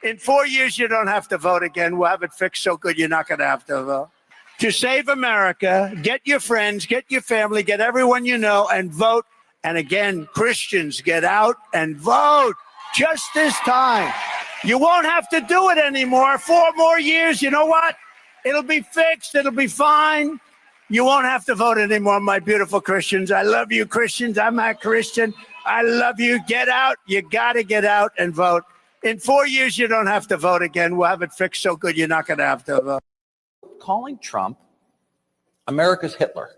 In 4 years, you don't have to vote again. We'll have it fixed so good you're not going to have to vote. To save America, get your friends, get your family, get everyone you know, and vote. And again, Christians, get out and vote just this time. You won't have to do it anymore. 4 more years, you know what? It'll be fixed. It'll be fine. You won't have to vote anymore, my beautiful Christians. I love you, Christians. I'm a Christian. I love you. Get out. You got to get out and vote. In 4 years, you don't have to vote again. We'll have it fixed so good you're not going to have to vote. Calling Trump America's Hitler.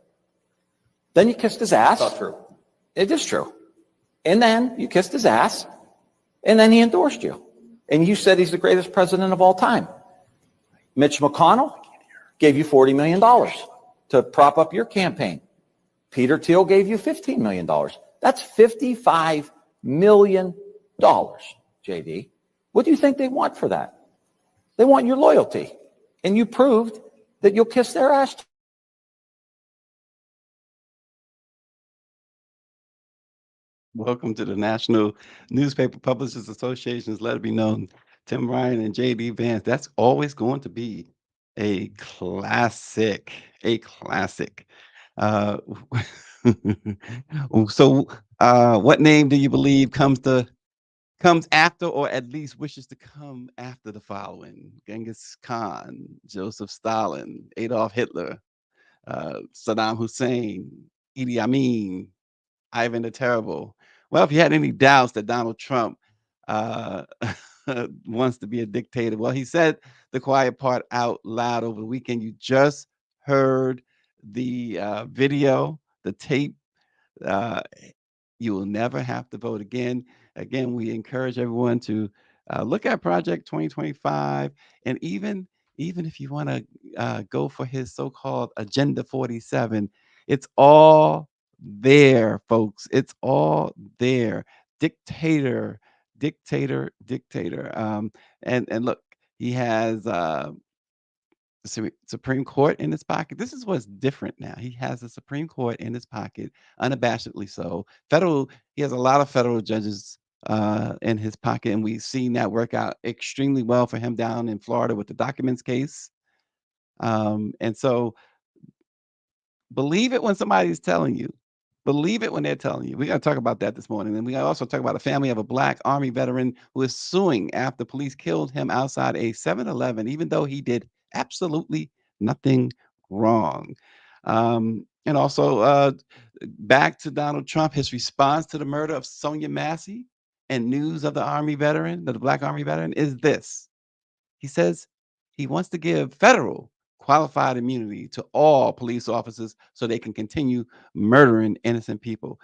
Then you kissed his ass. Not true. It is true. And then you kissed his ass, and then he endorsed you. And you said he's the greatest president of all time. Mitch McConnell gave you $40 million to prop up your campaign. Peter Thiel gave you $15 million. That's $55 million, JD. What do you think they want for that? They want your loyalty. And you proved that you'll kiss their ass. Welcome to the National Newspaper Publishers Association's Let It Be Known. Tim Ryan and J.D. Vance. That's always going to be a classic. A classic. So what name do you believe comes after, or at least wishes to come after the following? Genghis Khan, Joseph Stalin, Adolf Hitler, Saddam Hussein, Idi Amin, Ivan the Terrible. Well, if you had any doubts that Donald Trump wants to be a dictator, well, he said the quiet part out loud over the weekend. You just heard the video, the tape. You will never have to vote again. Again, we encourage everyone to look at Project 2025, and even if you want to go for his so-called Agenda 47, it's all there, folks. It's all there. Dictator. And look, he has the Supreme Court in his pocket. This is what's different now. He has the Supreme Court in his pocket, unabashedly so. He has a lot of federal judges in his pocket, and we've seen that work out extremely well for him down in Florida with the documents case. And so believe it when somebody's telling you. Believe it when they're telling you. We're going to talk about that this morning. And we also talk about a family of a Black Army veteran who is suing after police killed him outside a 7-Eleven, even though he did absolutely nothing wrong. And also back to Donald Trump, his response to the murder of Sonya Massey and news of the Army veteran, the Black Army veteran, is this. He says he wants to give federal qualified immunity to all police officers so they can continue murdering innocent people.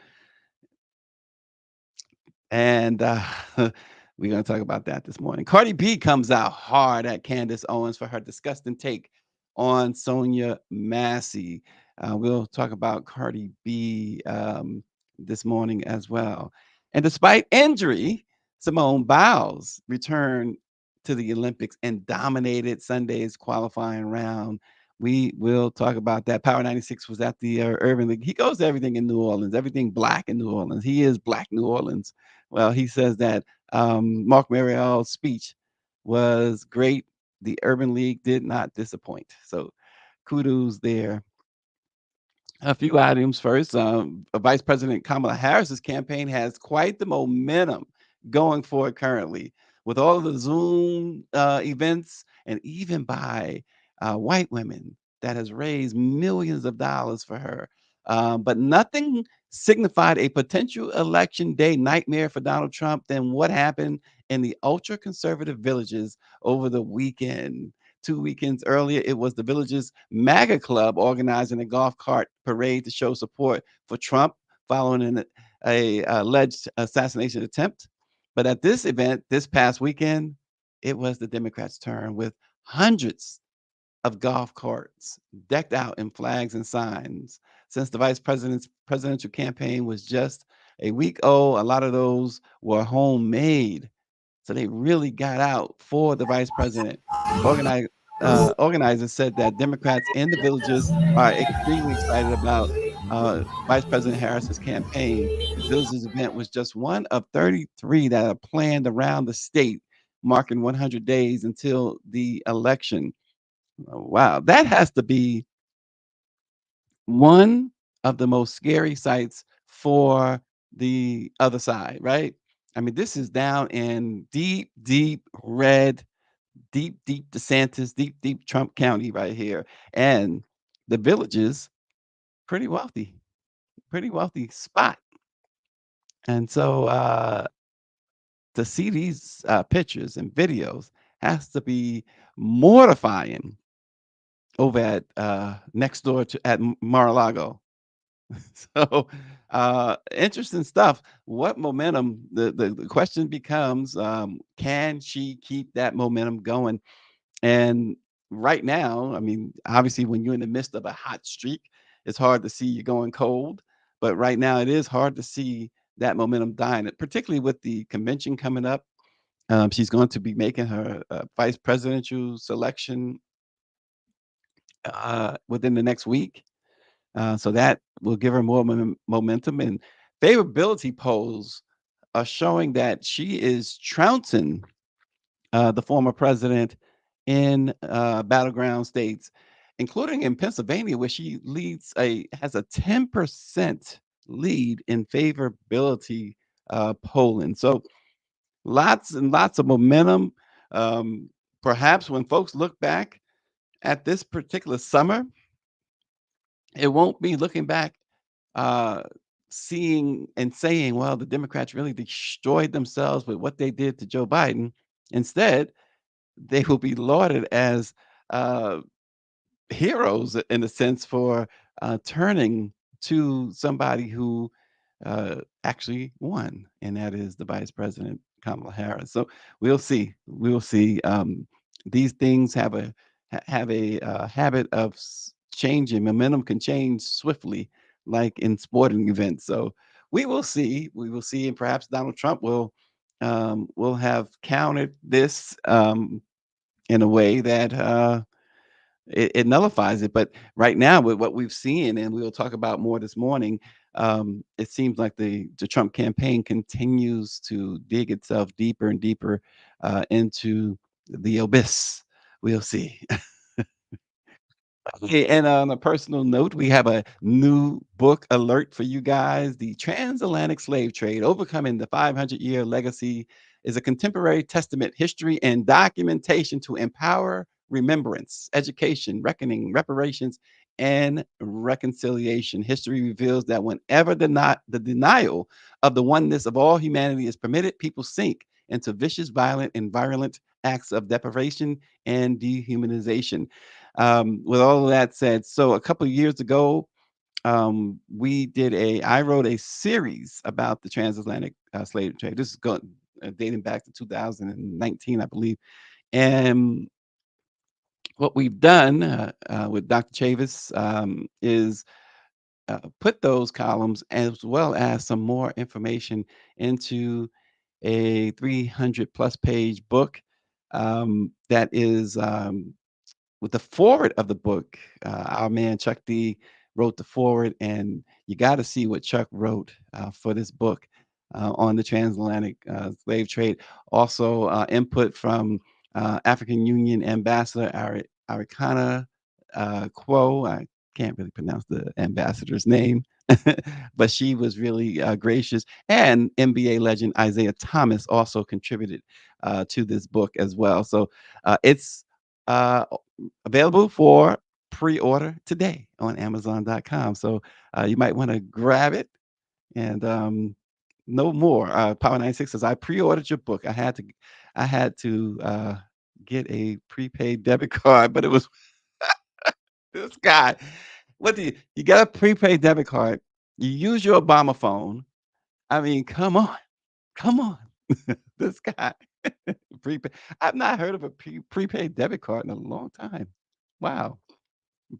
And we're going to talk about that this morning. Cardi B comes out hard at Candace Owens for her disgusting take on Sonya Massy. We'll talk about Cardi B this morning as well. And despite injury, Simone Biles returned to the Olympics and dominated Sunday's qualifying round. We will talk about that. Power 96 was at the Urban League. He goes to everything in New Orleans, everything Black in New Orleans. He is Black New Orleans. Well, he says that Mark Mariel's speech was great. The Urban League did not disappoint. So kudos there. A few items first. Vice President Kamala Harris's campaign has quite the momentum going for it currently, with all of the Zoom events and even by white women that has raised millions of dollars for her. But nothing signified a potential election day nightmare for Donald Trump than what happened in the ultra-conservative villages over the weekend. 2 weekends earlier, it was the Villages MAGA Club organizing a golf cart parade to show support for Trump following an alleged assassination attempt. But at this event, this past weekend, it was the Democrats' turn, with hundreds of golf carts decked out in flags and signs. Since the vice president's presidential campaign was just a week old, a lot of those were homemade. So they really got out for the vice president. Organizers said that Democrats in the villages are extremely excited about Vice President Harris's campaign. The villages event was just one of 33 that are planned around the state, marking 100 days until the election. Oh, wow, that has to be one of the most scary sights for the other side, right? I mean, this is down in deep, deep red, deep, deep DeSantis, deep, deep Trump County right here. And the villages, pretty pretty wealthy spot. And so to see these pictures and videos has to be mortifying over at next door to at Mar-a-Lago. So interesting stuff. What momentum? The question becomes, can she keep that momentum going? And right now, I mean, obviously, when you're in the midst of a hot streak, it's hard to see you going cold. But right now, it is hard to see that momentum dying, particularly with the convention coming up. She's going to be making her vice presidential selection within the next week. So that will give her more momentum. And favorability polls are showing that she is trouncing the former president in battleground states, including in Pennsylvania, where she has a 10% lead in favorability polling. So lots and lots of momentum. Um, Perhaps when folks look back at this particular summer, it won't be looking back, uh, seeing and saying, well, the Democrats really destroyed themselves with what they did to Joe Biden. Instead, they will be lauded as uh, heroes in a sense for turning to somebody who actually won, and that is the Vice President Kamala Harris. So we'll see. We'll see. These things have a habit of changing. Momentum can change swiftly, like in sporting events. So we will see. We will see, and perhaps Donald Trump will have countered this in a way that it nullifies it. But right now, with what we've seen, and we'll talk about more this morning, it seems like the Trump campaign continues to dig itself deeper and deeper into the abyss. We'll see. Okay, and on a personal note, we have a new book alert for you guys. The Transatlantic Slave Trade, Overcoming the 500-Year Legacy, is a contemporary testament, history, and documentation to empower remembrance, education, reckoning, reparations, and reconciliation. History reveals that whenever the denial of the oneness of all humanity is permitted, people sink into vicious, violent, and virulent acts of deprivation and dehumanization. With all of that said, so a couple of years ago, I wrote a series about the transatlantic slave trade. This is dating back to 2019, I believe. And what we've done with Dr. Chavis is put those columns as well as some more information into a 300 plus page book that is with the forward of the book. Our man Chuck D wrote the forward, and you got to see what Chuck wrote for this book on the transatlantic slave trade. Also, input from African Union Ambassador Arikana Quo. I can't really pronounce the ambassador's name, but she was really gracious. And NBA legend Isaiah Thomas also contributed to this book as well. So it's uh, available for pre-order today on Amazon.com. So you might want to grab it. And no more. Power 96 says, I pre-ordered your book. I had to get a prepaid debit card, but it was this guy. What do you got a prepaid debit card? You use your Obama phone. I mean, come on, come on. This guy. Prepaid. I've not heard of a prepaid debit card in a long time. Wow.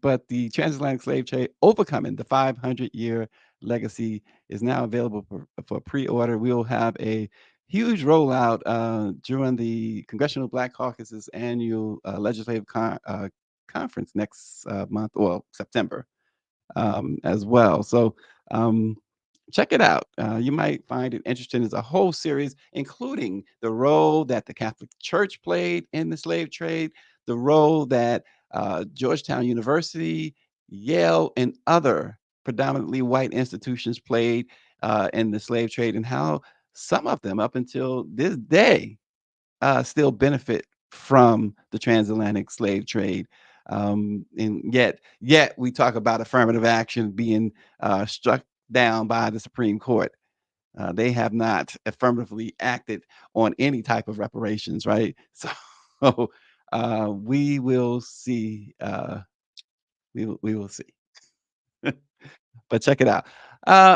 But the transatlantic slave trade, overcoming the 500-year legacy, is now available for pre-order. We'll have a huge rollout during the Congressional Black Caucus's annual legislative conference next month, or September, as well. So Check it out. You might find it interesting. It's a whole series, including the role that the Catholic Church played in the slave trade, the role that Georgetown University, Yale, and other predominantly white institutions played in the slave trade, and how some of them, up until this day, still benefit from the transatlantic slave trade. And yet we talk about affirmative action being struck down by the Supreme Court. They have not affirmatively acted on any type of reparations, right? So we will see. We will see. But check it out.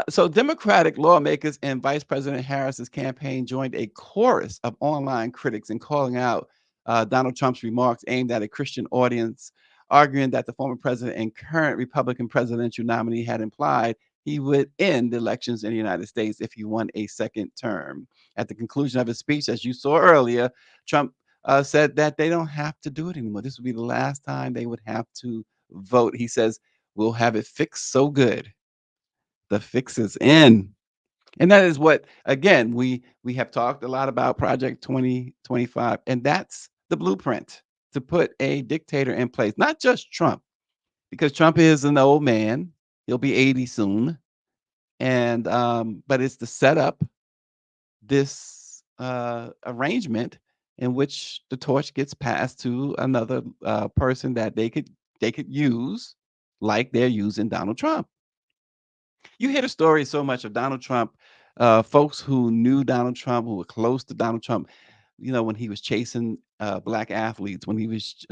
So Democratic lawmakers and Vice President Harris's campaign joined a chorus of online critics in calling out Donald Trump's remarks aimed at a Christian audience, arguing that the former president and current Republican presidential nominee had implied he would end elections in the United States if he won a second term. At the conclusion of his speech, as you saw earlier, Trump said that they don't have to do it anymore. This would be the last time they would have to vote. He says, "We'll have it fixed so good, the fix is in." And that is what, again, we have talked a lot about Project 2025, and that's the blueprint to put a dictator in place. Not just Trump, because Trump is an old man. He'll be 80 soon. And but it's to set up this arrangement in which the torch gets passed to another person that they could use, like they're using Donald Trump. You hear the story so much of Donald Trump, folks who knew Donald Trump, who were close to Donald Trump, when he was chasing black athletes, when he was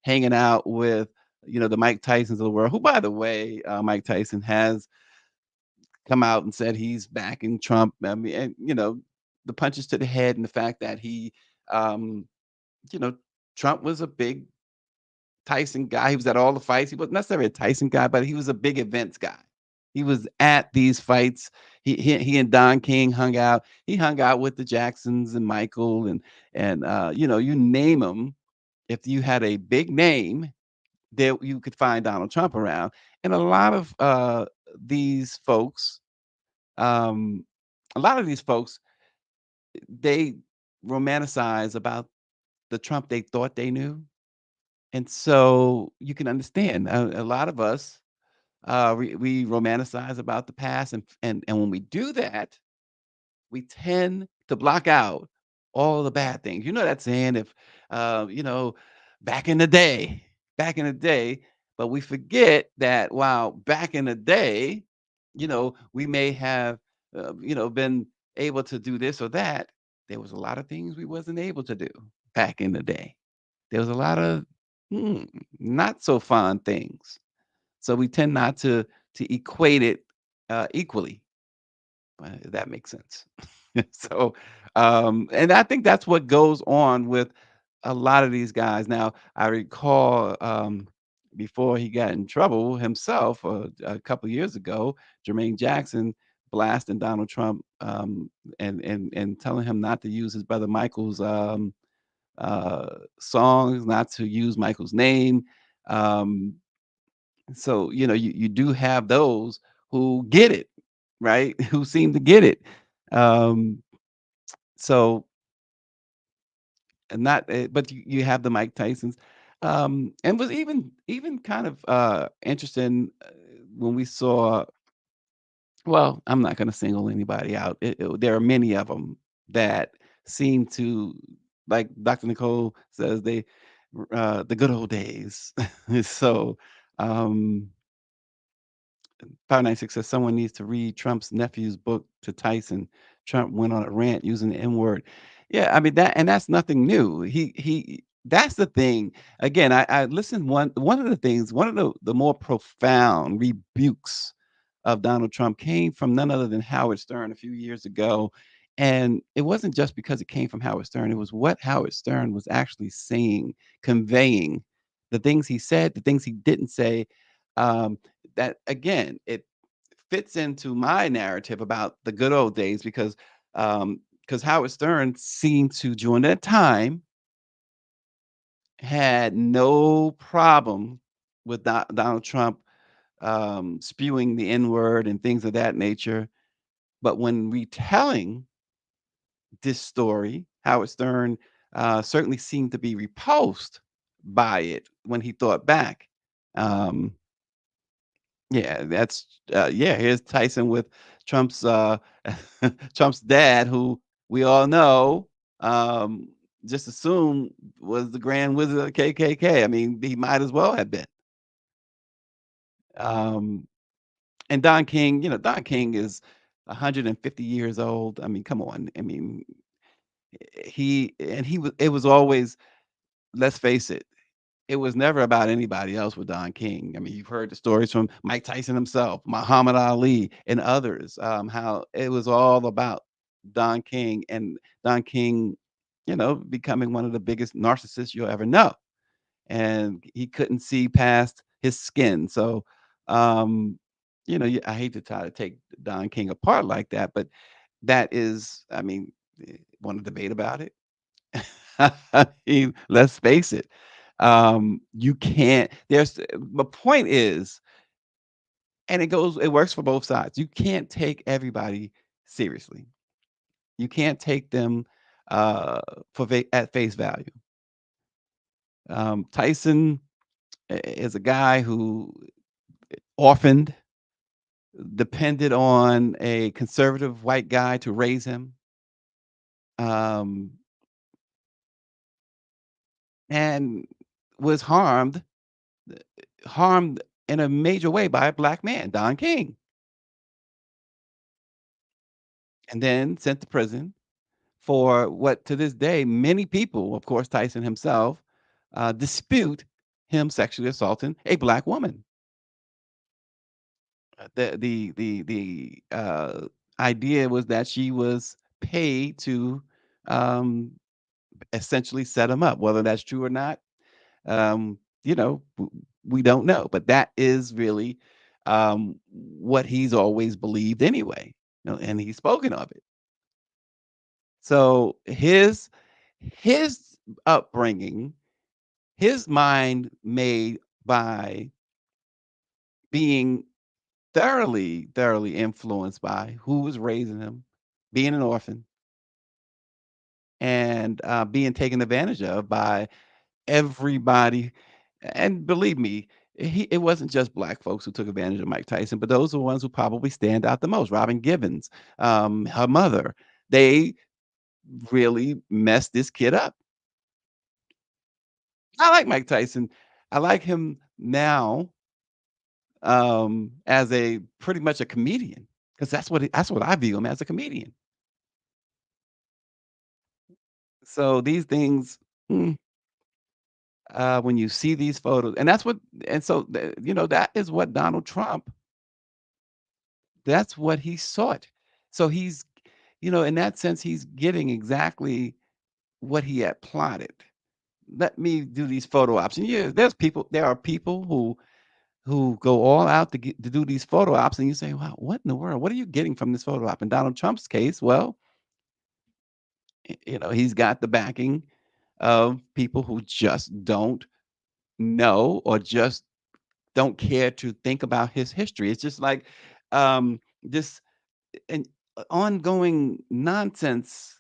hanging out with, the Mike Tysons of the world, who, by the way, Mike Tyson has come out and said he's backing Trump. I mean, and, the punches to the head and the fact that um, you know, Trump was a big Tyson guy. He was at all the fights. He wasn't necessarily a Tyson guy, but he was a big events guy. He was at these fights. He and Don King hung out. He hung out with the Jacksons and Michael and you name them. If you had a big name, there you could find Donald Trump around. And these folks, um, a lot of these folks, they romanticize about the Trump they thought they knew. And so you can understand a lot of us, we romanticize about the past, and when we do that, we tend to block out all the bad things. You know that saying, if back in the day, back in the day, but we forget that while back in the day, we may have been able to do this or that. There was a lot of things we wasn't able to do back in the day. There was a lot of mm, not so fun things. So we tend not to equate it equally. If that makes sense. So, and I think that's what goes on with a lot of these guys. Now, I recall before he got in trouble himself a couple years ago, Jermaine Jackson blasting Donald Trump and telling him not to use his brother Michael's songs, not to use Michael's name. Um, so, you do have those who get it, right? Who seem to get it. Um, so, and not, but you have the Mike Tysons, and was even kind of interesting when we saw. Well, I'm not going to single anybody out. There are many of them that seem to, like Dr. Nicole says, the good old days. So, um, 596 says someone needs to read Trump's nephew's book to Tyson. Trump went on a rant using the N word. Yeah, I mean that's nothing new. He that's the thing. Again, I listened one of the things, one of the more profound rebukes of Donald Trump came from none other than Howard Stern a few years ago. And it wasn't just because it came from Howard Stern, it was what Howard Stern was actually saying, conveying the things he said, the things he didn't say. Um, that again, it fits into my narrative about the good old days because Howard Stern seemed to during that time had no problem with Donald Trump spewing the N word and things of that nature. But when retelling this story, Howard Stern certainly seemed to be repulsed by it when he thought back. Um, yeah, yeah. Here's Tyson with Trump's Trump's dad, who we all know, um, just assume was the Grand Wizard of the KKK. I mean, he might as well have been. Um, and Don King, Don King is 150 years old. I mean, come on. I mean, he was. It was always. Let's face it. It was never about anybody else with Don King. I mean, you've heard the stories from Mike Tyson himself, Muhammad Ali, and others, how it was all about Don King and Don King, becoming one of the biggest narcissists you'll ever know. And he couldn't see past his skin. So, um, I hate to try to take Don King apart like that, but that is, I mean, want to debate about it? I mean, let's face it. You can't, the point is, and it works for both sides. You can't take everybody seriously. You can't take them at face value. Tyson is a guy who orphaned, depended on a conservative white guy to raise him, um, and was harmed in a major way by a black man, Don King, and then sent to prison for what to this day many people, of course Tyson himself, dispute him sexually assaulting a black woman. The idea was that she was paid to um, essentially set him up. Whether that's true or not, um, we don't know. But that is really what he's always believed anyway, and he's spoken of it. So his upbringing, his mind made by being thoroughly, thoroughly influenced by who was raising him, being an orphan, and being taken advantage of by everybody. And believe me, it wasn't just black folks who took advantage of Mike Tyson, but those are the ones who probably stand out the most. Robin Givens, her mother, they really messed this kid up. I like Mike Tyson. I like him now, as a pretty much a comedian, because that's what I view him as, a comedian. So these things, mm, when you see these photos, and that's what, and so that is what Donald Trump. That's what he sought. So he's, in that sense, he's getting exactly what he had plotted. Let me do these photo ops, and yeah, there are people who go all out to do these photo ops, and you say, "Wow, what in the world? What are you getting from this photo op?" In Donald Trump's case, well, he's got the backing of people who just don't know or just don't care to think about his history. It's just like this an ongoing nonsense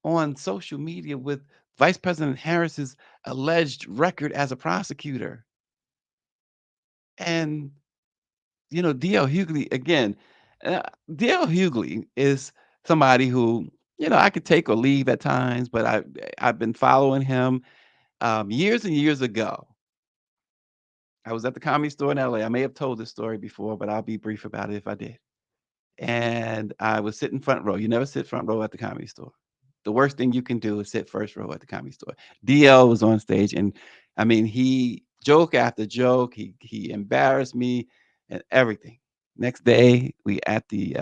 on social media with Vice President Harris's alleged record as a prosecutor. And DL Hughley again. DL Hughley is somebody who I could take or leave at times, but I've been following him years and years ago. I was at the Comedy Store in LA. I may have told this story before, but I'll be brief about it if I did. And I was sitting front row. You never sit front row at the Comedy Store. The worst thing you can do is sit first row at the Comedy Store. DL was on stage, and I mean, he joke after joke. He embarrassed me and everything. Next day, we at the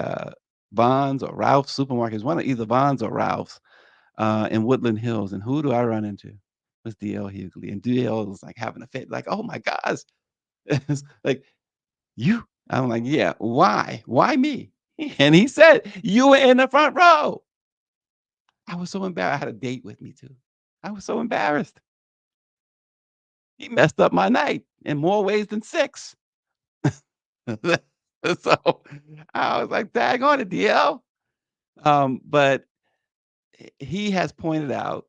Vons or Ralph's supermarkets, one of either Vons or Ralph's in Woodland Hills. And who do I run into? It was DL Hughley, and DL was like having a fit, like, "Oh my gosh!" It's like, "You?" I'm like, "Yeah. Why? Why me?" And he said, "You were in the front row." I was so embarrassed. I had a date with me too. I was so embarrassed. He messed up my night in more ways than six. So I was like, "Dag on it, DL." But he has pointed out,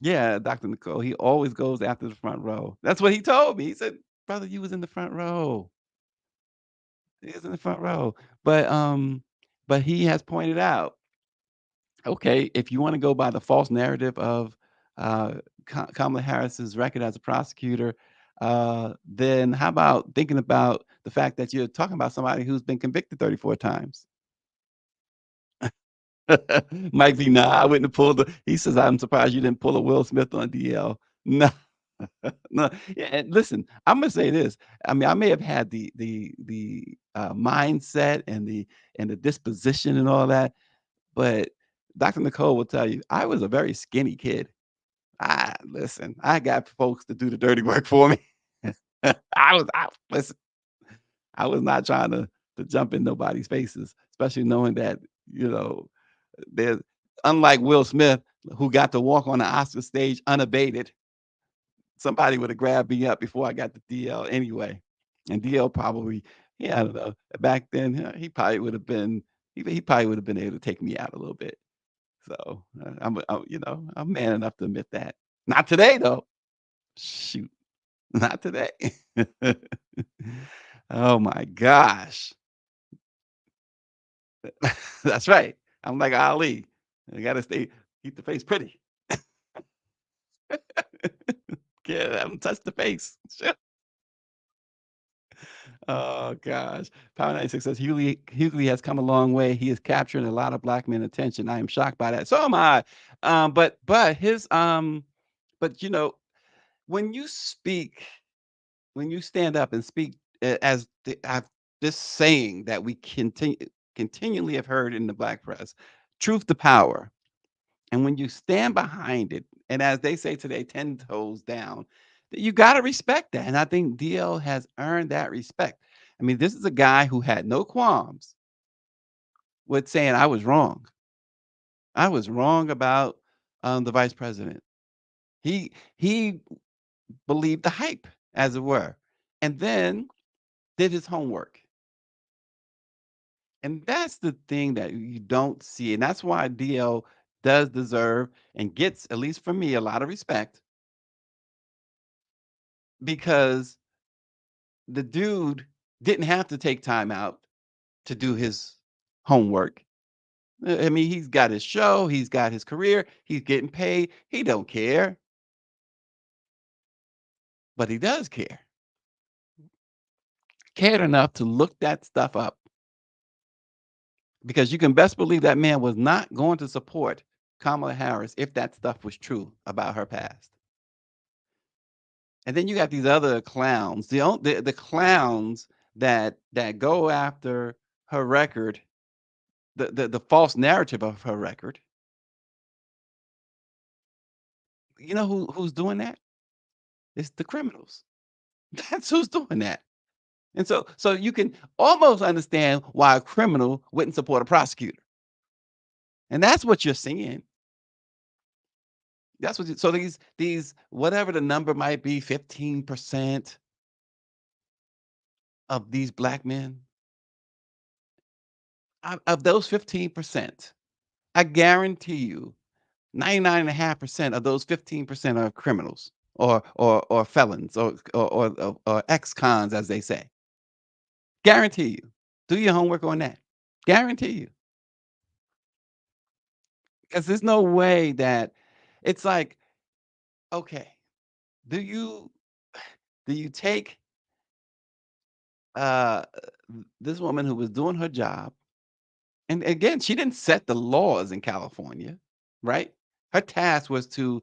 yeah, Dr. Nicole, he always goes after the front row. That's what he told me. He said, "Brother, you was in the front row. He was in the front row." But he has pointed out, okay, if you want to go by the false narrative of uh, Kamala Harris's record as a prosecutor, then how about thinking about the fact that you're talking about somebody who's been convicted 34 times? Mike V, nah, I wouldn't have pulled the. He says, I'm surprised you didn't pull a Will Smith on DL. No, no. Yeah, and listen, I'm gonna say this. I mean, I may have had the mindset and the disposition and all that, but Dr. Nicole will tell you, I was a very skinny kid. Listen, I got folks to do the dirty work for me. Listen, I was not trying to jump in nobody's faces, especially knowing that, you know, there's unlike Will Smith, who got to walk on the Oscar stage unabated. Somebody would have grabbed me up before I got to DL anyway. And DL probably, yeah, I don't know. Back then, he probably would have been, he probably would have been able to take me out a little bit. So you know, I'm man enough to admit that. Not today though. Shoot, not today. Oh my gosh. That's right. I'm like Ali. I gotta stay, keep the face pretty. Yeah, I haven't touched the face. Shit. Oh gosh. Power 96 says Hughley has come a long way. He is capturing a lot of black men attention. I am shocked by that. So am I. But his but you know, when you speak, when you stand up and speak as this saying that we continually have heard in the black press, truth to power. And when you stand behind it, and as they say today, 10 toes down, you got to respect that. And I think DL has earned that respect. I mean, this is a guy who had no qualms with saying, I was wrong. I was wrong about the vice president. He believed the hype, as it were, and then did his homework. And that's the thing that you don't see. And that's why DL does deserve and gets, at least for me, a lot of respect because the dude didn't have to take time out to do his homework. I mean, he's got his show, he's got his career, he's getting paid. He don't care, but he does care. Cared enough to look that stuff up because you can best believe that man was not going to support Kamala Harris if that stuff was true about her past. And then you got these other clowns, the clowns that go after her record, the false narrative of her record. You know who's doing that? It's the criminals. That's who's doing that. And so you can almost understand why a criminal wouldn't support a prosecutor. And that's what you're seeing. That's what so these whatever the number might be, 15% of these black men, of those 15%, I guarantee you 99.5% of those 15% are criminals or felons or ex-cons, as they say. Guarantee you. Do your homework on that. Guarantee you. Because there's no way that it's like, okay, do you take uh this woman who was doing her job, and again, she didn't set the laws in California, right? Her task was to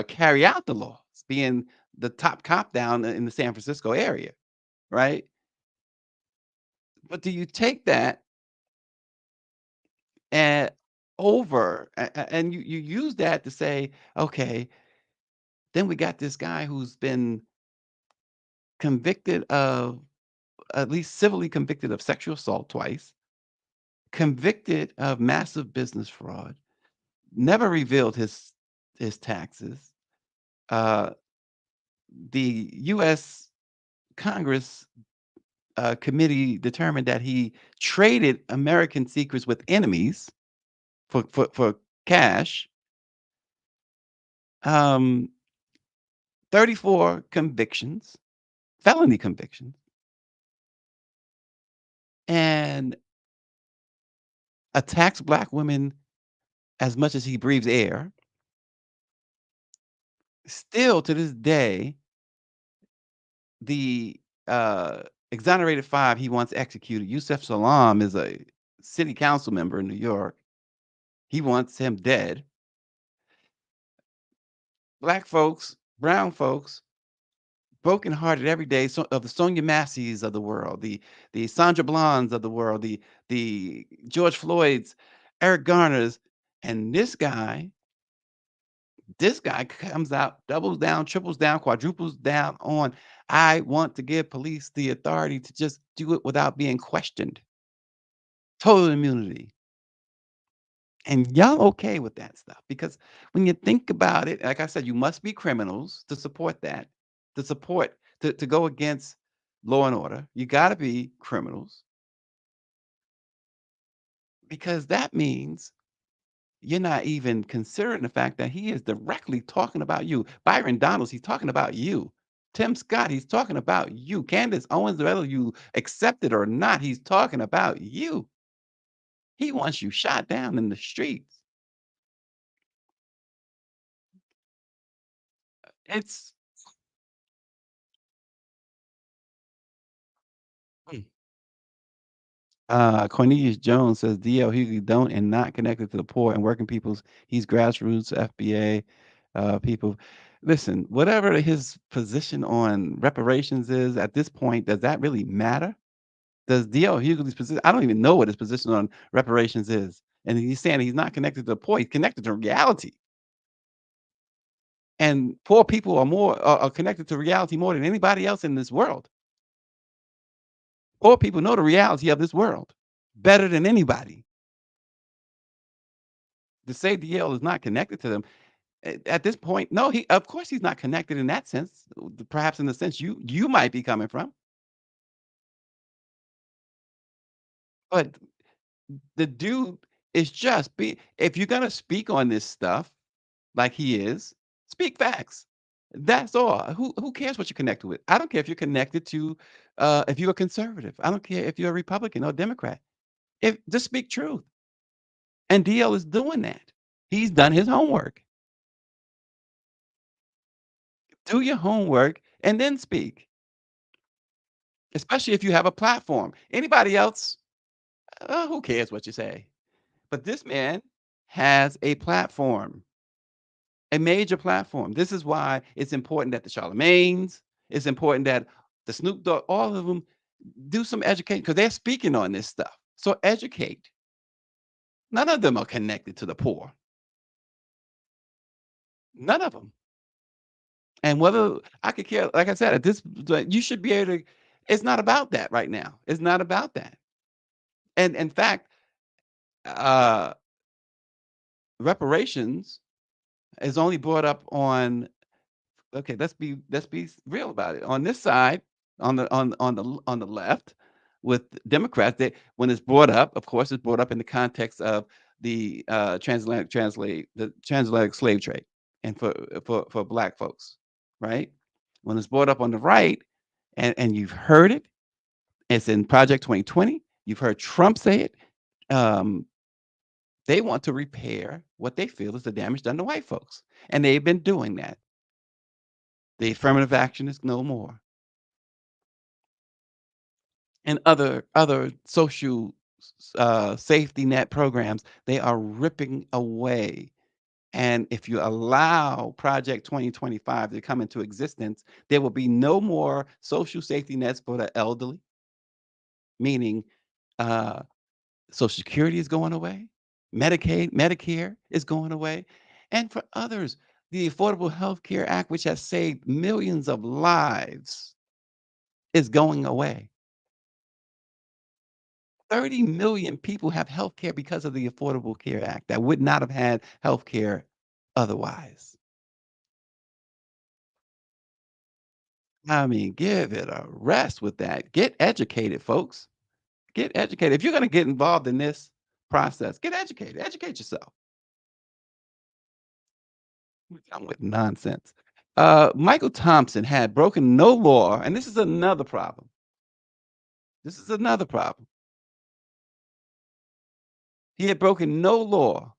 carry out the laws, being the top cop down in the San Francisco area, right? But do you take that and and you use that to say, okay, then we got this guy who's been convicted of, at least civilly convicted of sexual assault twice, convicted of massive business fraud, never revealed his taxes. Uh, the U.S. Congress committee determined that he traded American secrets with enemies for cash. 34 convictions, felony convictions, and attacks black women as much as he breathes air. Still to this day, the exonerated 5 he wants executed. Yusef Salaam is a city council member in New York. He wants him dead. Black folks, brown folks, brokenhearted every day, so of the Sonya Masseys of the world, the Sandra Blondes of the world, the George Floyds, Eric Garners, and this guy comes out, doubles down, triples down, quadruples down on, I want to give police the authority to just do it without being questioned. Total immunity. And y'all okay with that stuff? Because when you think about it, like I said, you must be criminals to support that, to go against law and order. You got to be criminals because that means you're not even considering the fact that he is directly talking about you. Byron Donalds, he's talking about you. Tim Scott, he's talking about you. Candace Owens, whether you accept it or not, he's talking about you. He wants you shot down in the streets. It's Cornelius Jones says DL Hughley don't and not connected to the poor and working people's. He's grassroots FBA people. Listen, whatever his position on reparations is at this point, does that really matter? Does DL Hughley's position? I don't even know what his position on reparations is. And he's saying he's not connected to the poor. He's connected to reality. And poor people are connected to reality more than anybody else in this world. Poor people know the reality of this world better than anybody. To say DL is not connected to them at this point, no, he of course he's not connected in that sense. Perhaps in the sense you might be coming from, but the dude is just be if you're gonna speak on this stuff like he is, speak facts. That's all. Who cares what you're connected with? I don't care if you're connected to if you're a conservative. I don't care if you're a Republican or Democrat. If just speak truth. And DL is doing that. He's done his homework. Do your homework and then speak, especially if you have a platform. Anybody else, who cares what you say? But this man has a platform, a major platform. This is why it's important that the Charlemagne's, it's important that the Snoop Dogg, all of them do some education because they're speaking on this stuff. So educate. None of them are connected to the poor. None of them. And whether I could care, like I said, at this, like, you should be able to. It's not about that right now. It's not about that. And in fact, uh, reparations is only brought up on. Okay, let's be real about it. On this side, on the left, with Democrats, that when it's brought up, of course, it's brought up in the context of the transatlantic slave trade, and for black folks, right? When it's brought up on the right, and you've heard it, it's in Project 2020. You've heard Trump say it. Um, they want to repair what they feel is the damage done to white folks, and they've been doing that. The affirmative action is no more. And other social safety net programs, they are ripping away. And if you allow Project 2025 to come into existence, there will be no more social safety nets for the elderly, meaning uh, Social Security is going away, Medicaid, Medicare is going away. And for others, the Affordable Health Care Act, which has saved millions of lives, is going away. 30 million people have health care because of the Affordable Care Act that would not have had health care otherwise. I mean, give it a rest with that. Get educated, folks. Get educated. If you're going to get involved in this process, get educated. Educate yourself. I'm with nonsense. Michael Thompson had broken no law, and this is another problem. This is another problem. He had broken no law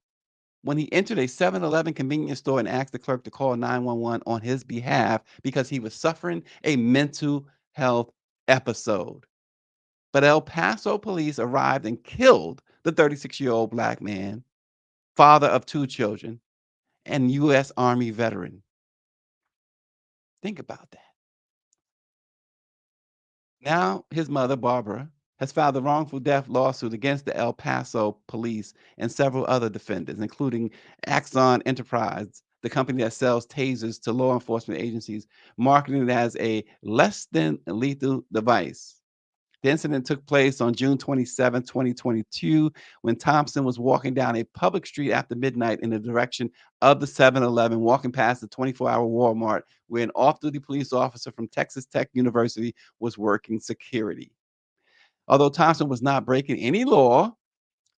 when he entered a 7-Eleven convenience store and asked the clerk to call 911 on his behalf because he was suffering a mental health episode. But El Paso police arrived and killed the 36-year-old black man, father of 2 children, and U.S. Army veteran. Think about that. Now, his mother, Barbara, has filed a wrongful death lawsuit against the El Paso police and several other defendants, including Axon Enterprise, the company that sells tasers to law enforcement agencies, marketing it as a less than lethal device. The incident took place on June 27, 2022, when Thompson was walking down a public street after midnight in the direction of the 7-Eleven, walking past the 24-hour Walmart, where an off-duty police officer from Texas Tech University was working security. Although Thompson was not breaking any law,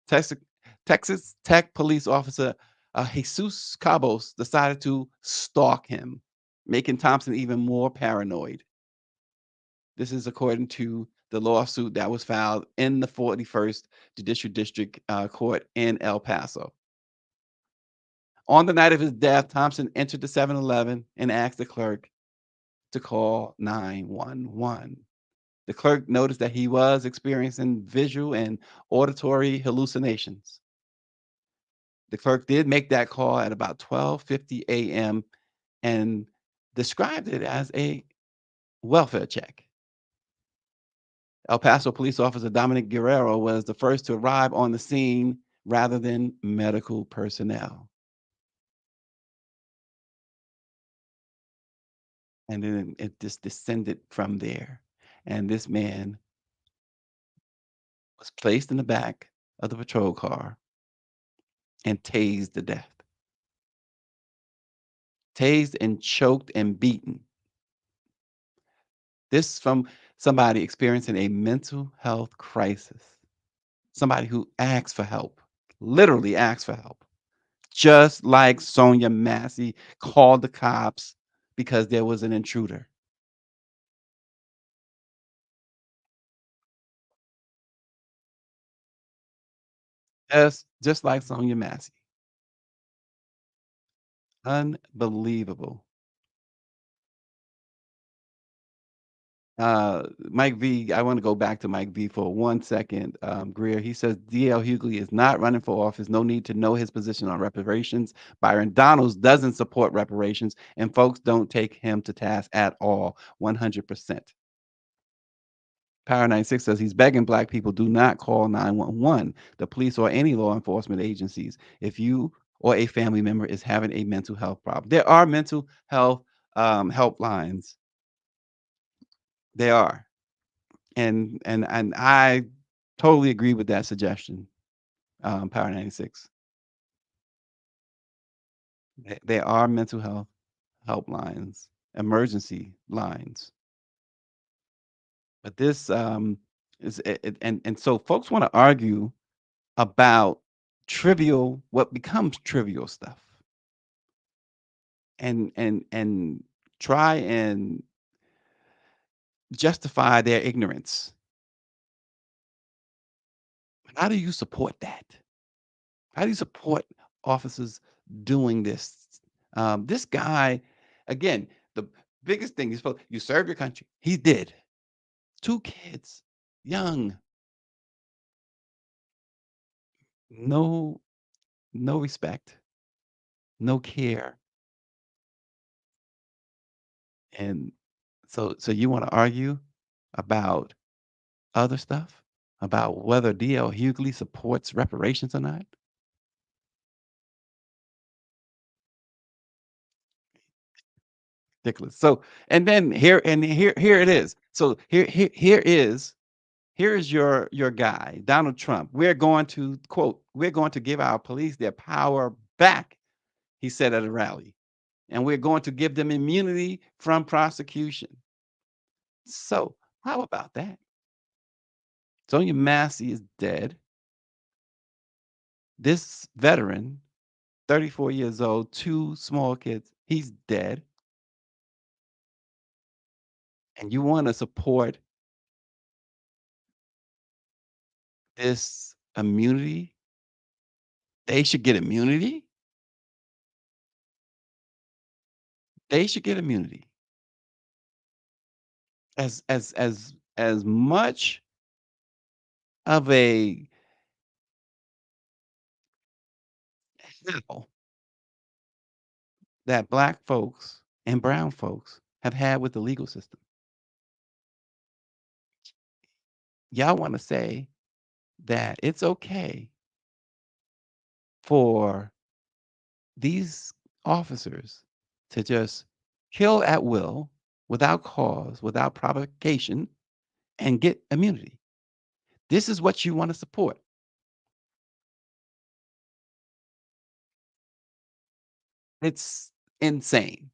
Texas, Texas Tech police officer Jesus Cabos decided to stalk him, making Thompson even more paranoid. This is according to the lawsuit that was filed in the 41st Judicial District Court in El Paso. On the night of his death, Thompson entered the 7-Eleven and asked the clerk to call 911. The clerk noticed that he was experiencing visual and auditory hallucinations. The clerk did make that call at about 12:50 a.m. and described it as a welfare check. El Paso police officer Dominic Guerrero was the first to arrive on the scene rather than medical personnel. And then it just descended from there. And this man was placed in the back of the patrol car and tased to death. Tased and choked and beaten. This from somebody experiencing a mental health crisis. Somebody who asks for help, literally asks for help. Just like Sonya Massy called the cops because there was an intruder. Just like Sonya Massy. Unbelievable. Mike V, I want to go back to Mike V for 1 second. Greer, he says DL Hughley is not running for office. No need to know his position on reparations. Byron Donalds doesn't support reparations, and folks don't take him to task at all. 100%. Power 96 says he's begging black people do not call 911, the police or any law enforcement agencies if you or a family member is having a mental health problem. There are mental health helplines. They are. And I totally agree with that suggestion, Power 96. There are mental health helplines, emergency lines. But this and so folks want to argue about what becomes trivial stuff and try and justify their ignorance. How do you support that? How do you support officers doing this? This guy, again, the biggest thing you serve your country. He did. 2 kids, young, no, no respect, no care, and so you want to argue about other stuff, about whether DL Hughley supports reparations or not? Ridiculous. So, and then here it is. So here is your guy, Donald Trump. We're going to quote, we're going to give our police their power back, he said at a rally. And we're going to give them immunity from prosecution. So how about that? Sonya Massey is dead. This veteran, 34 years old, two small kids, he's dead. And you want to support this immunity? They should get immunity. They should get immunity. As much of a hell that black folks and brown folks have had with the legal system. Y'all want to say that it's okay for these officers to just kill at will, without cause, without provocation, and get immunity. This is what you want to support. It's insane.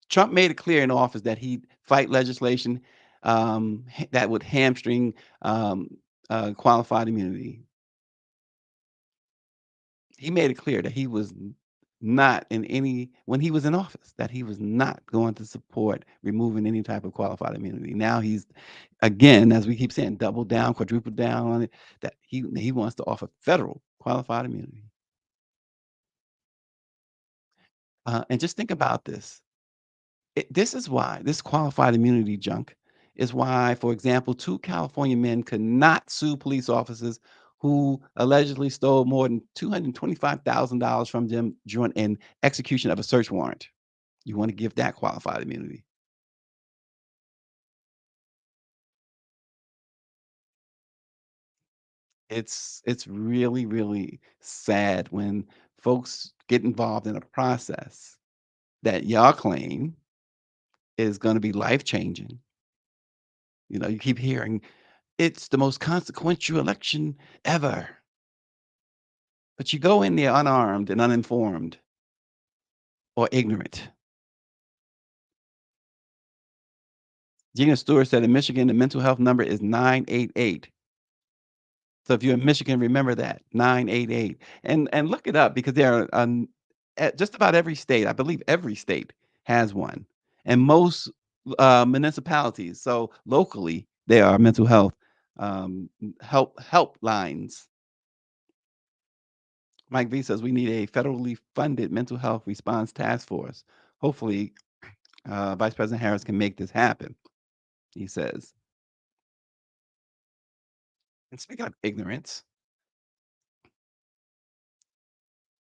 Trump made it clear in office that he'd fight legislation that would hamstring qualified immunity. He made it clear that he was not in any when he was in office that he was not going to support removing any type of qualified immunity. Now he's again, as we keep saying, double down, quadruple down on it, that he wants to offer federal qualified immunity. And just think about this. This is why this qualified immunity junk is why, for example, two California men could not sue police officers who allegedly stole more than $225,000 from them during an execution of a search warrant. You want to give that qualified immunity. It's really, really sad when folks get involved in a process that y'all claim is going to be life changing. You know, you keep hearing it's the most consequential election ever. But you go in there unarmed and uninformed or ignorant. Gina Stewart said in Michigan, the mental health number is 988. So if you're in Michigan, remember that 988 and look it up because there are at just about every state, I believe every state has one, and most municipalities. So locally, there are mental health helplines. Mike V says we need a federally funded mental health response task force. Hopefully, Vice President Harris can make this happen. He says. And speaking of ignorance,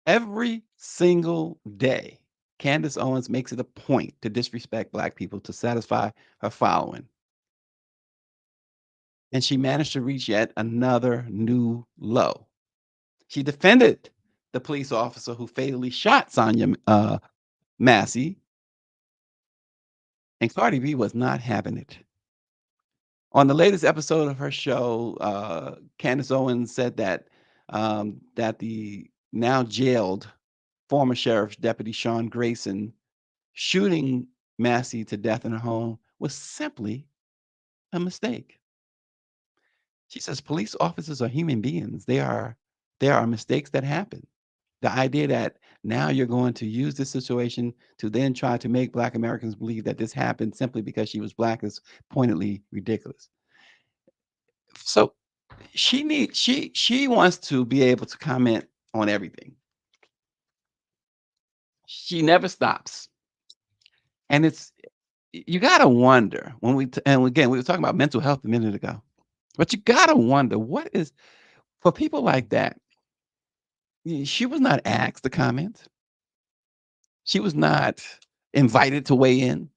every single day, Candace Owens makes it a point to disrespect Black people to satisfy her following. And she managed to reach yet another new low. She defended the police officer who fatally shot Sonya Massey, and Cardi B was not having it. On the latest episode of her show, Candace Owens said that the now jailed former sheriff's deputy Sean Grayson shooting Massey to death in her home was simply a mistake. She says police officers are human beings. There are mistakes that happen. The idea that now you're going to use this situation to then try to make Black Americans believe that this happened simply because she was Black is pointedly ridiculous. So she wants to be able to comment on everything. She never stops. And it's you gotta wonder when and again, we were talking about mental health a minute ago, but you gotta wonder what is for people like that. She was not asked to comment. She was not invited to weigh in,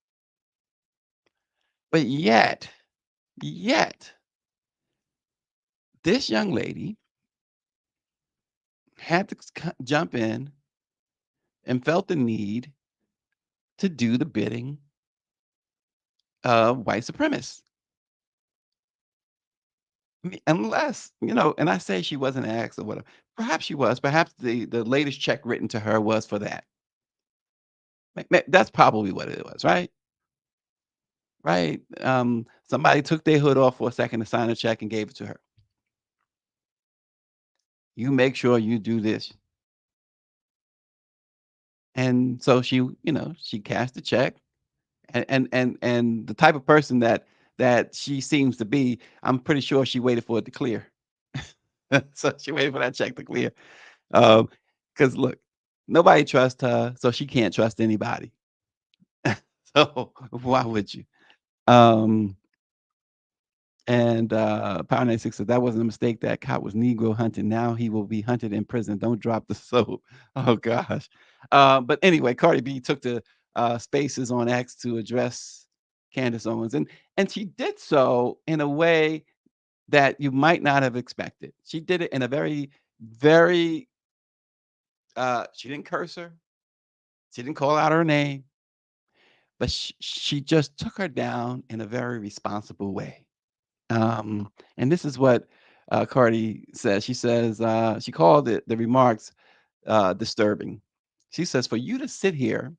but yet, this young lady had to jump in and felt the need to do the bidding of white supremacists. Unless, and I say she wasn't asked or whatever. Perhaps she was. Perhaps the latest check written to her was for that. That's probably what it was, right? right? Somebody took their hood off for a second to sign a check and gave it to her. You make sure you do this. And so she, she cashed the check, and the type of person that she seems to be, I'm pretty sure she waited for it to clear. So she waited for that check to clear. Because look, nobody trusts her, so she can't trust anybody. So why would you? Um, and Power 96 said that wasn't a mistake. That cop was Negro hunting. Now he will be hunted in prison. Don't drop the soap. Oh gosh. But anyway, Cardi B took the spaces on X to address Candace Owens, and she did so in a way that you might not have expected. She did it in a very, very she didn't curse her. She didn't call out her name, but she just took her down in a very responsible way. And this is what Cardi says. She says she called the remarks disturbing. She says, for you to sit here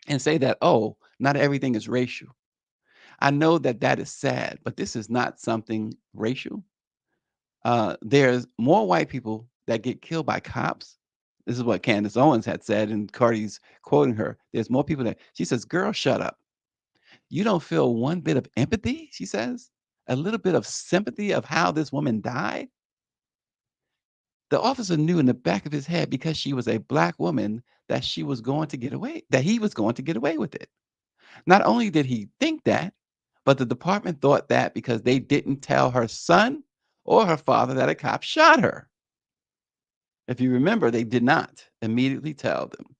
and say that, oh, not everything is racial. I know that that is sad, but this is not something racial. There's more white people that get killed by cops. This is what Candace Owens had said, and Cardi's quoting her. There's more people that she says, girl, shut up. You don't feel one bit of empathy, she says, a little bit of sympathy of how this woman died. The officer knew in the back of his head because she was a black woman that she was going to get away, that he was going to get away with it. Not only did he think that, but the department thought that because they didn't tell her son or her father that a cop shot her. If you remember, they did not immediately tell them.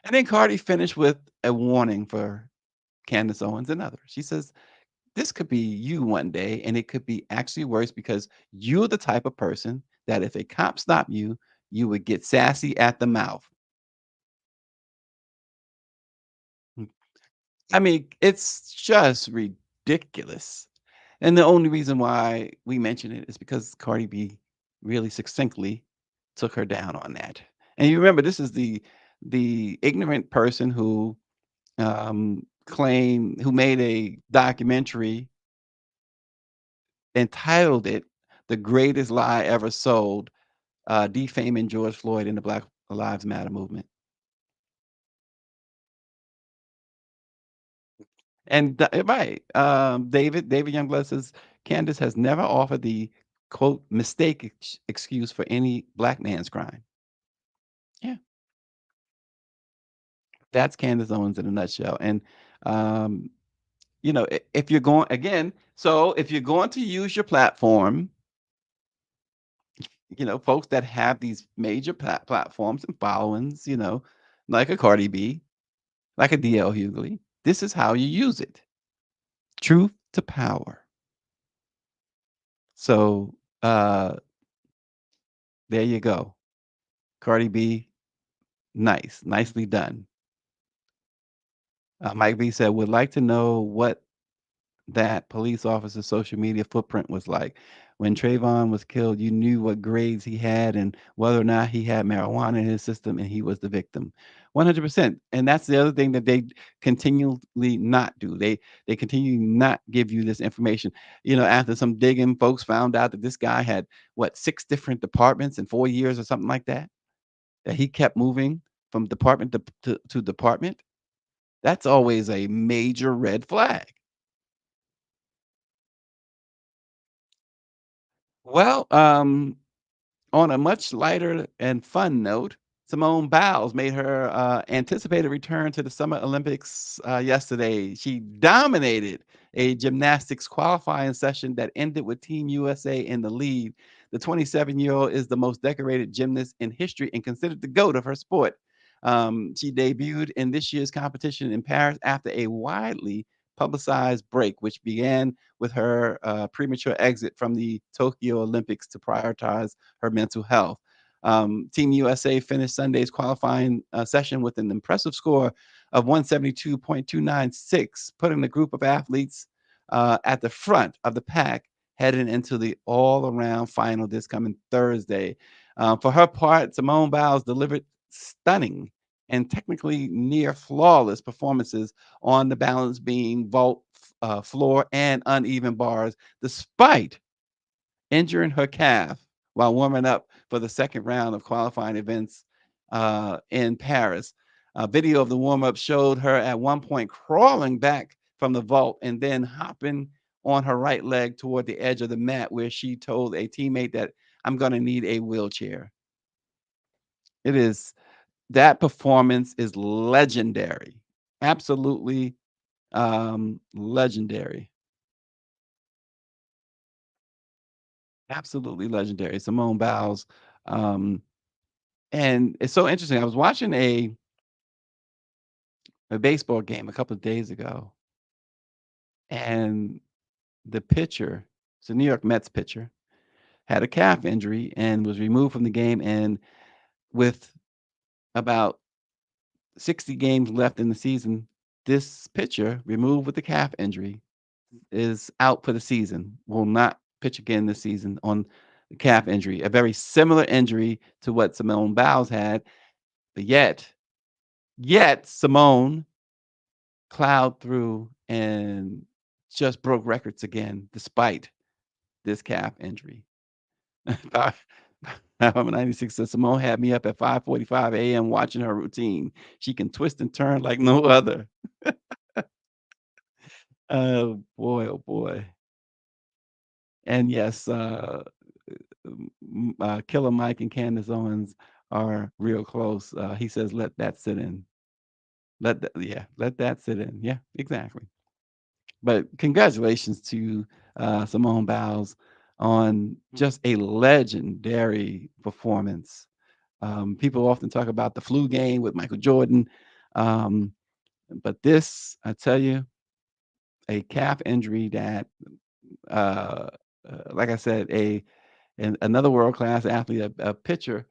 And then Cardi finished with a warning for Candace Owens and others. She says, this could be you one day, and it could be actually worse because you're the type of person that if a cop stopped you, you would get sassy at the mouth. Mm. I mean, it's just ridiculous. And the only reason why we mention it is because Cardi B really succinctly took her down on that. And you remember, this is the ignorant person who who made a documentary, entitled it "The Greatest Lie Ever Sold," defaming George Floyd and the Black Lives Matter movement. And right, David Youngblood says Candace has never offered the quote mistake excuse for any black man's crime. Yeah, that's Candace Owens in a nutshell. And um, if you're going again, so if you're going to use your platform, folks that have these major platforms and followings, like a Cardi B, like a DL Hughley, this is how you use it. Truth to power. So there you go. Cardi B, nice, nicely done. Mike B said, would like to know what that police officer's social media footprint was like. When Trayvon was killed, you knew what grades he had and whether or not he had marijuana in his system, and he was the victim. 100%. And that's the other thing that they continually not do. They continue not give you this information. After some digging, folks found out that this guy had what, 6 different departments in 4 years or something like that. That he kept moving from department to department. That's always a major red flag. Well, on a much lighter and fun note, Simone Biles made her anticipated return to the Summer Olympics yesterday. She dominated a gymnastics qualifying session that ended with Team USA in the lead. The 27-year-old is the most decorated gymnast in history and considered the GOAT of her sport. She debuted in this year's competition in Paris after a widely publicized break, which began with her premature exit from the Tokyo Olympics to prioritize her mental health. Team USA finished Sunday's qualifying session with an impressive score of 172.296, putting the group of athletes at the front of the pack heading into the all-around final this coming Thursday. For her part, Simone Biles delivered stunning and technically near flawless performances on the balance beam, vault, floor, and uneven bars, despite injuring her calf while warming up for the second round of qualifying events in Paris. A video of the warm up showed her at one point crawling back from the vault and then hopping on her right leg toward the edge of the mat, where she told a teammate that I'm going to need a wheelchair. It is that performance is legendary, absolutely legendary, absolutely legendary. Simone Biles. Um, And it's so interesting. I was watching a baseball game a couple of days ago, and the pitcher, it's a New York Mets pitcher, had a calf injury and was removed from the game. And with about 60 games left in the season, this pitcher, removed with the calf injury, is out for the season, will not pitch again this season on the calf injury, a very similar injury to what Simone Biles had. But yet Simone plowed through and just broke records again despite this calf injury. Power 96 says Simone had me up at 5:45 a.m. watching her routine. She can twist and turn like no other. Oh boy, oh boy. And yes, Killer Mike and Candace Owens are real close. He says, let that sit in. Let that sit in. Yeah, exactly. But congratulations to Simone Biles on just a legendary performance. People often talk about the flu game with Michael Jordan, um, but this, I tell you, a calf injury that, uh, like I said, another world class athlete, a pitcher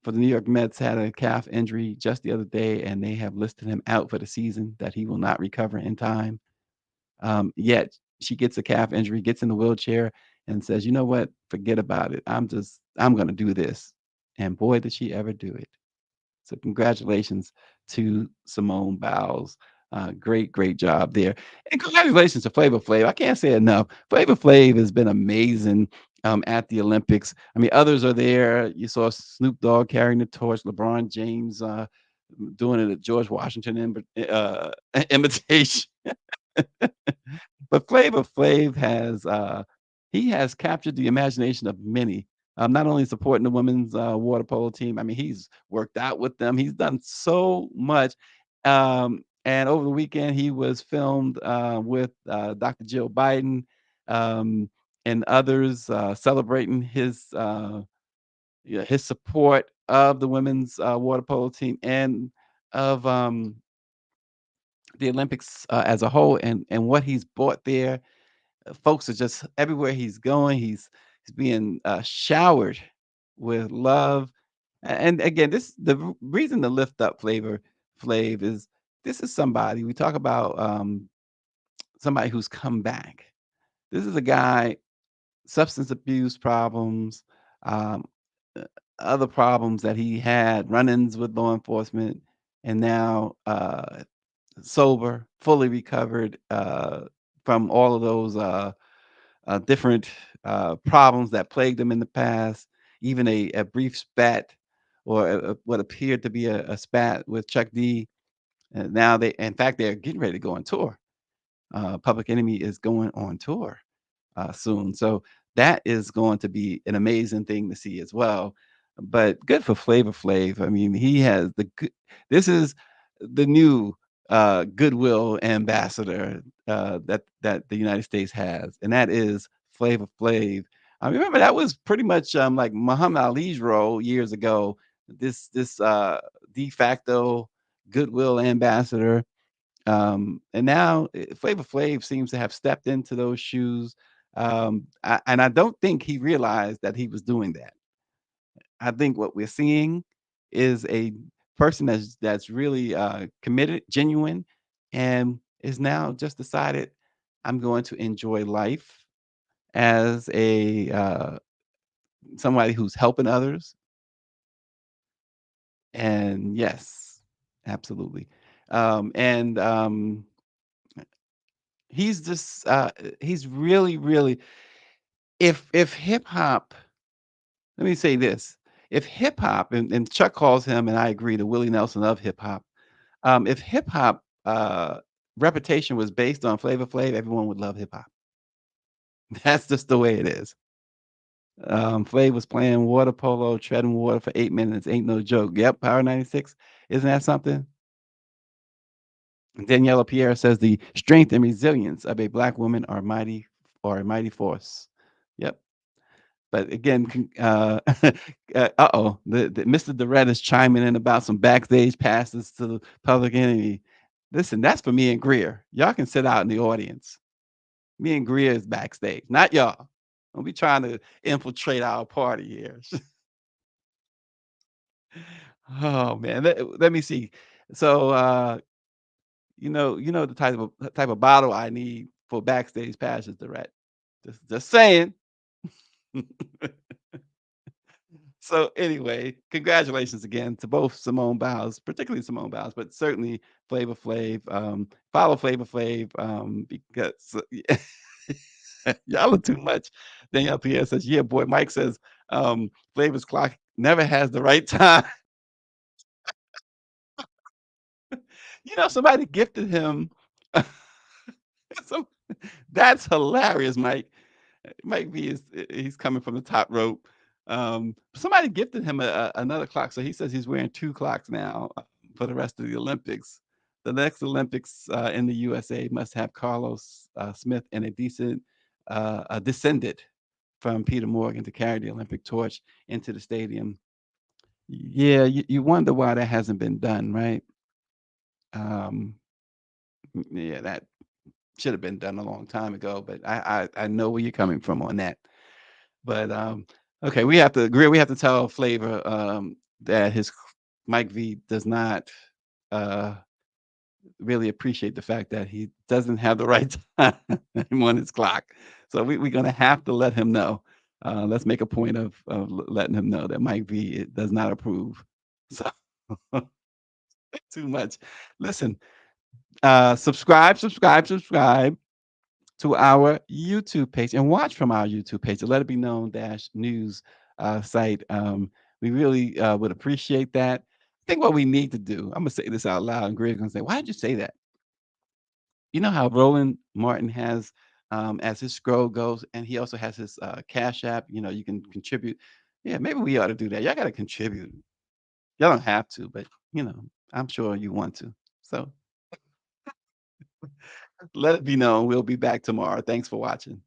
for the New York Mets, had a calf injury just the other day, and they have listed him out for the season. That he will not recover in time. Yet she gets a calf injury, gets in the wheelchair, and says, "You know what? Forget about it. I'm going to do this." And boy, did she ever do it! So congratulations to Simone Biles. Great job there, and congratulations to Flavor Flav. I can't say enough. Flavor Flav has been amazing at the Olympics. I mean, others are there. You saw Snoop Dogg carrying the torch, LeBron James doing it at George Washington imitation. But Flavor Flav has he has captured the imagination of many. Not only supporting the women's water polo team. I mean, he's worked out with them. He's done so much. And over the weekend, he was filmed with Dr. Jill Biden um, and others celebrating his support of the women's water polo team and of the Olympics as a whole, and what he's brought there. Folks are just everywhere he's going. He's being showered with love. And again, this reason to lift up Flavor Flav is this is somebody we talk about, somebody who's come back. This is a guy, substance abuse problems, um, uh, other problems that he had, run-ins with law enforcement, and now sober, fully recovered from all of those different problems that plagued him in the past, even a brief spat or what appeared to be a spat with Chuck D. And now in fact, they're getting ready to go on tour. Public Enemy is going on tour soon. So that is going to be an amazing thing to see as well. But good for Flavor Flav. I mean, he has this is the new goodwill ambassador that the United States has, and that is Flavor Flav. I remember that was pretty much like Muhammad Ali's role years ago. This de facto goodwill ambassador, and now Flavor Flav seems to have stepped into those shoes. And I don't think he realized that he was doing that. I think what we're seeing is a person that's really committed, genuine, and is now just decided I'm going to enjoy life as a somebody who's helping others. And yes, Absolutely. And he's just he's really, really, if hip hop, let me say this. If hip hop, and Chuck calls him, and I agree, the Willie Nelson of hip hop. If hip hop reputation was based on Flavor Flav, everyone would love hip hop. That's just the way it is. Flav was playing water polo, treading water for 8 minutes. Ain't no joke. Yep, Power 96. Isn't that something? Daniela Pierre says the strength and resilience of a black woman are mighty, or a mighty force. Yep. But again, uh-oh, the Mr. Durrett is chiming in about some backstage passes to the Public Enemy. Listen, that's for me and Greer. Y'all can sit out in the audience. Me and Greer is backstage, not y'all. Don't be trying to infiltrate our party here. Oh man, let me see. So the type of bottle I need for backstage passes, Durrett. Just saying. So anyway, congratulations again to both Simone Biles, particularly Simone Biles, but certainly Flavor Flav. Follow Flavor Flav, because y'all are too much. Danielle Pierre says, "Yeah, boy." Mike says, "Flavor's clock never has the right time." Somebody gifted him. some, that's hilarious, Mike. Mike V he's coming from the top rope. Somebody gifted him another clock, so he says he's wearing two clocks now for the rest of the Olympics. The next Olympics in the USA must have Carlos Smith and a descendant from Peter Morgan to carry the Olympic torch into the stadium. Yeah, you wonder why that hasn't been done, right? Um, yeah, that should have been done a long time ago, but I know where you're coming from on that. But okay, we have to agree. We have to tell Flavor that his Mike V does not uh, really appreciate the fact that he doesn't have the right time on his clock. So we're gonna have to let him know. Let's make a point of letting him know that Mike V does not approve. So too much. Listen, subscribe to our YouTube page and watch from our YouTube page, the Let It Be Known Dash News site. We really would appreciate that. I think what we need to do, I'm gonna say this out loud, and Greg's gonna say, "Why did you say that?" You know how Roland Martin has, as his scroll goes, and he also has his Cash App. You can contribute. Yeah, maybe we ought to do that. Y'all got to contribute. Y'all don't have to, but I'm sure you want to. So let it be known. We'll be back tomorrow. Thanks for watching.